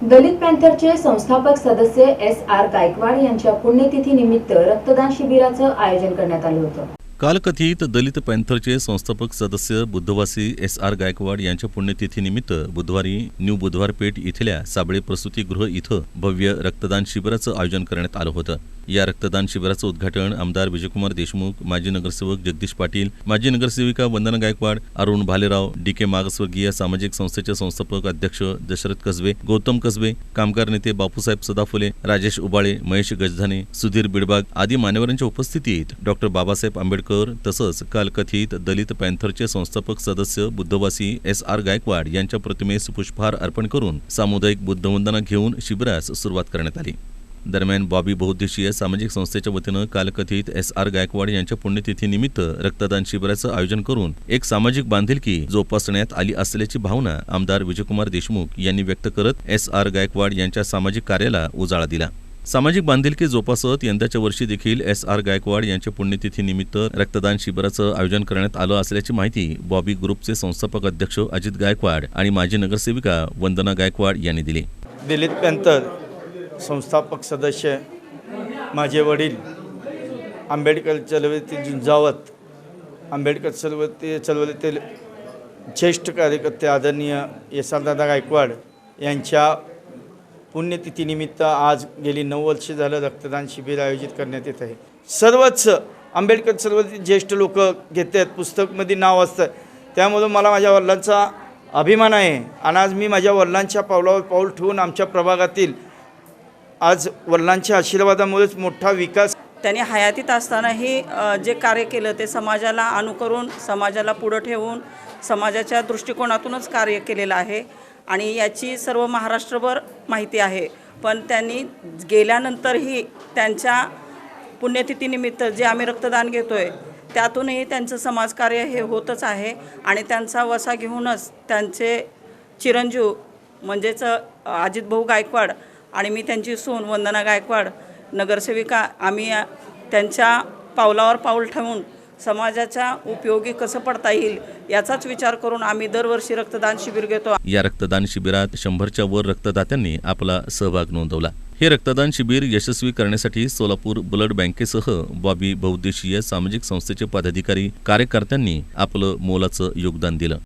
दलित पॅंथरचे संस्थापक सदस्य एस.आर. गायकवाड यांच्या पुण्यतिथी निमित्त रक्तदान शिबिराचं आयोजन करण्यात आलं होतं। कालकथित दलित पॅंथरचे संस्थापक सदस्य बुद्धवासी एस.आर. गायकवाड यांच्या पुण्यतिथीनिमित्त बुधवारी न्यू बुधवारपेठ इथल्या साबळे प्रसूतीगृह इथं भव्य रक्तदान शिबिराचं आयोजन करण्यात आलं होतं। या रक्तदान शिबिराचं उद्घाटन आमदार विजयकुमार देशमुख, माजी नगरसेवक जगदीश पाटील, माजी नगरसेविका वंदना गायकवाड, अरुण भालेराव, डी.के. मागासवर्गीय सामाजिक संस्थेचे संस्थापक अध्यक्ष दशरथ कसबे, गौतम कसबे, कामगार नेते बापूसाहेब सदाफुले, राजेश उबाळे, महेश गजधाने, सुधीर बिडबाग आदी मान्यवरांच्या उपस्थितीत डॉ. बाबासाहेब आंबेडकर तसंच कालकथित दलित पॅंथरचे संस्थापक सदस्य बुद्धवासी एस.आर. गायकवाड यांच्या प्रतिमेस पुष्पहार अर्पण करून सामुदायिक बुद्धवंदना घेऊन शिबिरास सुरुवात करण्यात आली। दरम्यान बॉबी बहुउद्देशीय सामाजिक संस्थेच्या वतीनं कालकथित एस.आर. गायकवाड यांच्या पुण्यतिथीनिमित्त रक्तदान शिबिराचं आयोजन करून एक सामाजिक बांधिलकी जोपासण्यात आली असल्याची भावना आमदार विजयकुमार देशमुख यांनी व्यक्त करत एस.आर. गायकवाड यांच्या सामाजिक कार्याला उजाळा दिला। सामाजिक बांधिलकी जोपासत यंदाच्या वर्षी देखील एस.आर. गायकवाड यांच्या पुण्यतिथीनिमित्त रक्तदान शिबिराचं आयोजन करण्यात आलं असल्याची माहिती बॉबी ग्रुपचे संस्थापक अध्यक्ष अजित गायकवाड आणि माजी नगरसेविका वंदना गायकवाड यांनी दिली। दलित पॅंथर संस्थापक सदस्य माझे वडील आंबेडकर चळवळीतील झुंजावत, आंबेडकर चळवळीतील ज्येष्ठ कार्यकर्ते आदरणीय एस.आर. दादा गायकवाड यांच्या पुण्यतिथीनिमित्त आज गेली 9 वर्षे झालं रक्तदान शिबिर आयोजित करण्यात येत आहे। सर्वच आंबेडकर चळवळीतील ज्येष्ठ लोक घेतात, पुस्तकमध्ये नाव असतं, त्यामुळे मला माझ्या वडिलांचा अभिमान आहे आणि आज मी माझ्या वडिलांच्या पावलावर पाऊल ठेवून आमच्या प्रभागातील आज वडिलांच्या आशीर्वादामुळेच मोठा विकास। त्यांनी हयातीत असतानाही जे कार्य केलं ते समाजाला अनुकरून, समाजाला पुढं ठेवून, समाजाच्या दृष्टिकोनातूनच कार्य केलेलं आहे आणि याची सर्व महाराष्ट्रभर माहिती आहे। पण त्यांनी गेल्यानंतरही त्यांच्या पुण्यतिथीनिमित्त जे आम्ही रक्तदान घेतोय त्यातूनही त्यांचं समाजकार्य हे होतच आहे आणि त्यांचा वसा घेऊनच त्यांचे चिरंजीव म्हणजेच अजितभाऊ गायकवाड आणि मी त्यांची सून वंदना गायकवाड नगरसेविका, आम्ही त्यांच्या पावलावर पाऊल ठेवून समाजाच्या उपयोगी कसं पडता येईल याचाच विचार करून आम्ही दरवर्षी रक्तदान शिबिर घेतो। या रक्तदान शिबिरात 100च्या वर रक्तदात्यांनी आपला सहभाग नोंदवला। हे रक्तदान शिबिर यशस्वी करण्यासाठी सोलापूर ब्लड बँकेसह बॉबी बहुउद्देशीय सामाजिक संस्थेचे पदाधिकारी, कार्यकर्त्यांनी आपलं मोलाचं योगदान दिलं।